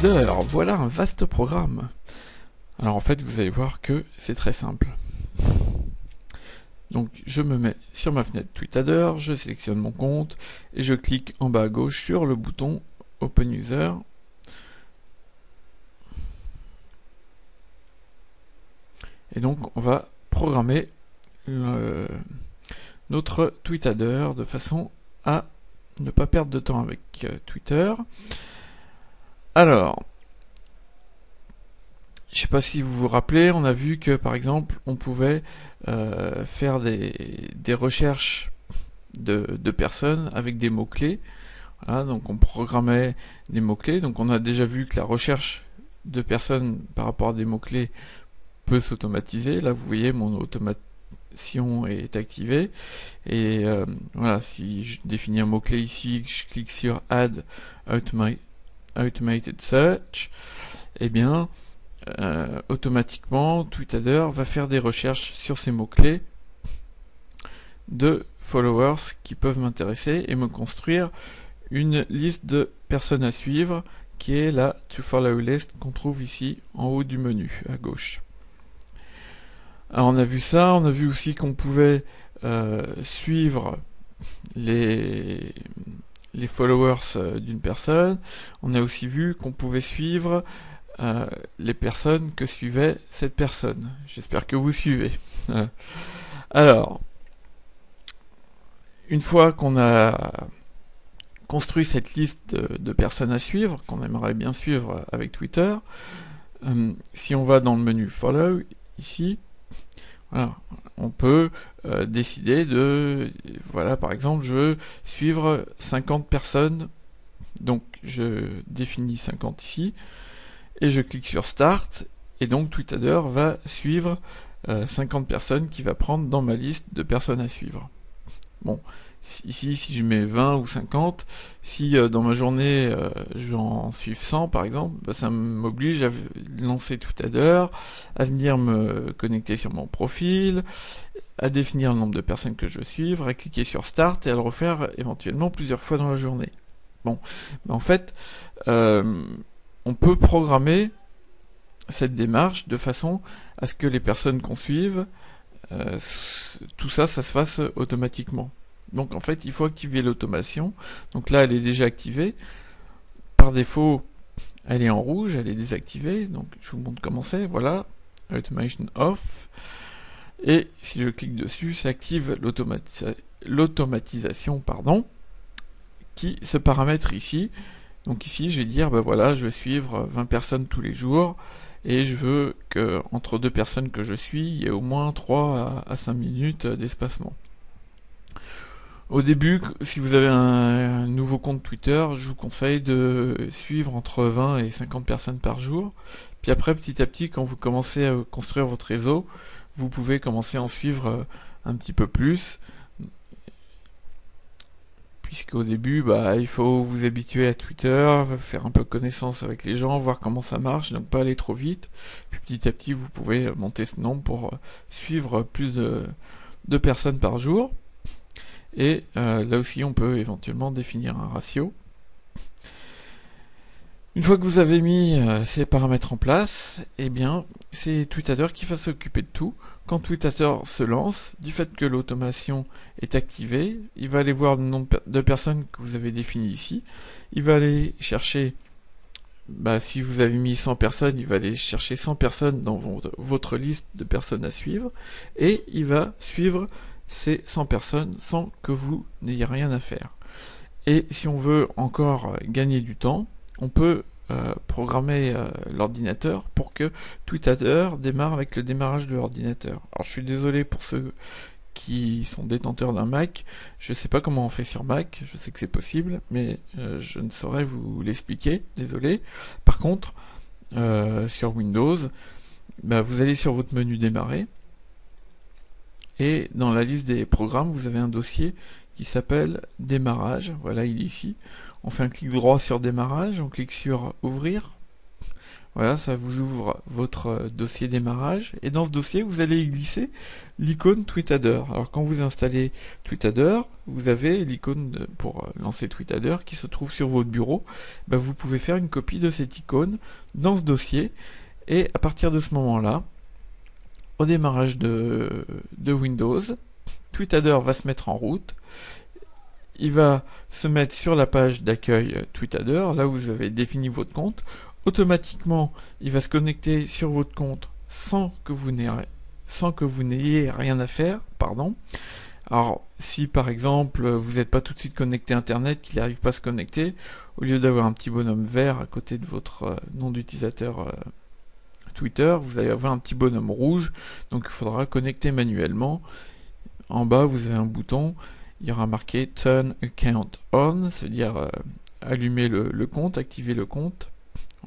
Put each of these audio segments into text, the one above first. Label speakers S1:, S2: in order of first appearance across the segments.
S1: Tweetader, voilà un vaste programme. Alors en fait, vous allez voir que c'est très simple. Donc je me mets sur ma fenêtre Tweetader, je sélectionne mon compte et je clique en bas à gauche sur le bouton Open User. Et donc on va programmer notre Tweetader de façon à ne pas perdre de temps avec Twitter. Alors, je ne sais pas si vous vous rappelez, on a vu que par exemple on pouvait faire des recherches de personnes avec des mots-clés. Voilà, donc on programmait des mots-clés. Donc on a déjà vu que la recherche de personnes par rapport à des mots-clés peut s'automatiser. Là vous voyez mon automation est activée. Et voilà, si je définis un mot-clé ici, que je clique sur Add Automated Search, eh bien automatiquement Tweetader va faire des recherches sur ces mots-clés de followers qui peuvent m'intéresser et me construire une liste de personnes à suivre qui est la To Follow List qu'on trouve ici en haut du menu à gauche. Alors on a vu ça, on a vu aussi qu'on pouvait suivre les followers d'une personne. On a aussi vu qu'on pouvait suivre les personnes que suivait cette personne. J'espère que vous suivez. Alors, une fois qu'on a construit cette liste de personnes à suivre, qu'on aimerait bien suivre avec Twitter, si on va dans le menu Follow, ici, voilà, on peut décider de, voilà, par exemple, je veux suivre 50 personnes, donc je définis 50 ici, et je clique sur Start, et donc Tweetader va suivre 50 personnes qu'il va prendre dans ma liste de personnes à suivre. Bon, ici, si je mets 20 ou 50, si dans ma journée j'en suive 100 par exemple, bah, ça m'oblige à lancer Tweetader, à venir me connecter sur mon profil, à définir le nombre de personnes que je veux suivre, à cliquer sur Start et à le refaire éventuellement plusieurs fois dans la journée. Bon, bah, en fait, on peut programmer cette démarche de façon à ce que les personnes qu'on suive, tout ça se fasse automatiquement. Donc en fait, il faut activer l'automation. Donc là, elle est déjà activée. Par défaut, elle est en rouge, elle est désactivée. Donc je vous montre comment c'est. Voilà, Automation Off. Et si je clique dessus, ça active l'automatisation, qui se paramètre ici. Donc ici, je vais dire, ben voilà, je vais suivre 20 personnes tous les jours, et je veux que entre deux personnes que je suis, il y ait au moins 3 à 5 minutes d'espacement. Au début, si vous avez un nouveau compte Twitter, je vous conseille de suivre entre 20 et 50 personnes par jour. Puis après, petit à petit, quand vous commencez à construire votre réseau, vous pouvez commencer à en suivre un petit peu plus. Puisqu'au début, bah, il faut vous habituer à Twitter, faire un peu connaissance avec les gens, voir comment ça marche, donc pas aller trop vite. Puis petit à petit, vous pouvez monter ce nombre pour suivre plus de personnes par jour. Et là aussi, on peut éventuellement définir un ratio. Une fois que vous avez mis ces paramètres en place, eh bien, c'est Tweetader qui va s'occuper de tout. Quand Tweetader se lance, du fait que l'automation est activée, il va aller voir le nombre de personnes que vous avez défini ici. Il va aller chercher, si vous avez mis 100 personnes, il va aller chercher 100 personnes dans votre liste de personnes à suivre. Et il va suivre ces 100 personnes sans que vous n'ayez rien à faire. Et si on veut encore gagner du temps, on peut programmer l'ordinateur pour que Tweetader démarre avec le démarrage de l'ordinateur. Alors je suis désolé pour ceux qui sont détenteurs d'un Mac, je ne sais pas comment on fait sur Mac, je sais que c'est possible, mais je ne saurais vous l'expliquer, désolé. Par contre, sur Windows, vous allez sur votre menu démarrer, et dans la liste des programmes, vous avez un dossier qui s'appelle démarrage, voilà, il est ici. On fait un clic droit sur démarrage, on clique sur ouvrir. Voilà, ça vous ouvre votre dossier démarrage. Et dans ce dossier, vous allez y glisser l'icône TweetAdder. Alors quand vous installez TweetAdder, vous avez l'icône pour lancer TweetAdder qui se trouve sur votre bureau. Ben, vous pouvez faire une copie de cette icône dans ce dossier. Et à partir de ce moment-là, au démarrage de Windows, TweetAdder va se mettre en route. Il va se mettre sur la page d'accueil TweetAdder, là où vous avez défini votre compte. Automatiquement, il va se connecter sur votre compte sans que vous n'ayez rien à faire. Alors, si par exemple vous n'êtes pas tout de suite connecté à Internet, qu'il n'arrive pas à se connecter, au lieu d'avoir un petit bonhomme vert à côté de votre nom d'utilisateur Twitter, vous allez avoir un petit bonhomme rouge, donc il faudra connecter manuellement. En bas, vous avez un bouton, il y aura marqué Turn Account On, c'est-à-dire allumer le compte, activer le compte.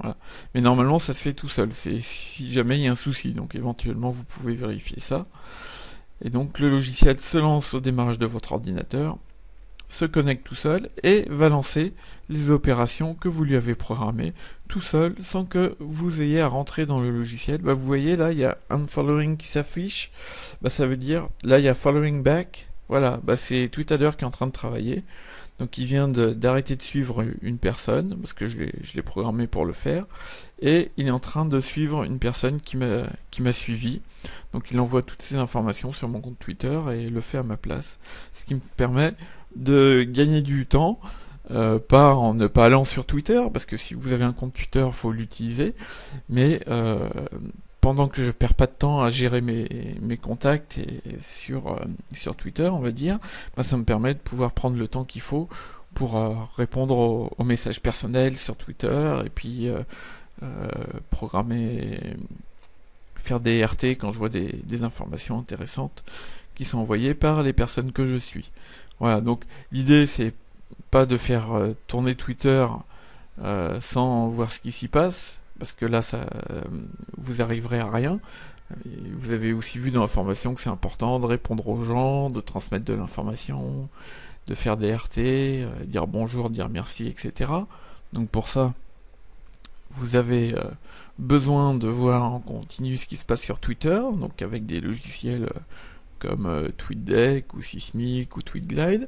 S1: Voilà. Mais normalement, ça se fait tout seul. C'est si jamais il y a un souci. Donc éventuellement, vous pouvez vérifier ça. Et donc le logiciel se lance au démarrage de votre ordinateur, se connecte tout seul et va lancer les opérations que vous lui avez programmées tout seul, sans que vous ayez à rentrer dans le logiciel. Vous voyez là, il y a unfollowing qui s'affiche. Ça veut dire là, il y a following back. Voilà, c'est TweetAdder qui est en train de travailler. Donc il vient d'arrêter de suivre une personne, parce que je l'ai programmé pour le faire, et il est en train de suivre une personne qui m'a suivi. Donc il envoie toutes ces informations sur mon compte Twitter et le fait à ma place. Ce qui me permet de gagner du temps, pas en ne pas allant sur Twitter, parce que si vous avez un compte Twitter, il faut l'utiliser, mais pendant que je perds pas de temps à gérer mes contacts sur Twitter, on va dire, ça me permet de pouvoir prendre le temps qu'il faut pour répondre aux messages personnels sur Twitter et puis programmer, faire des RT quand je vois des informations intéressantes qui sont envoyées par les personnes que je suis. Voilà, donc l'idée c'est pas de faire tourner Twitter sans voir ce qui s'y passe, parce que là, vous arriverez à rien. Et vous avez aussi vu dans la formation que c'est important de répondre aux gens, de transmettre de l'information, de faire des RT, dire bonjour, dire merci, etc. Donc pour ça, vous avez besoin de voir en continu ce qui se passe sur Twitter, donc avec des logiciels comme TweetDeck ou Sysmic ou TweetGlide.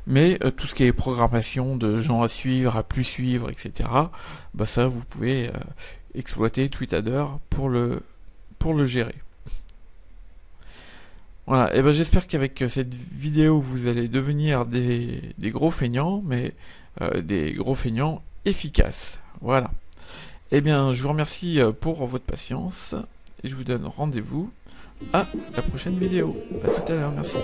S1: Mais tout ce qui est programmation de gens à suivre, à plus suivre, etc., ça vous pouvez exploiter TweetAdder pour le gérer. Voilà, et j'espère qu'avec cette vidéo vous allez devenir des gros feignants, mais des gros feignants efficaces. Voilà. Eh bien, je vous remercie pour votre patience et je vous donne rendez-vous à la prochaine vidéo. À tout à l'heure, merci.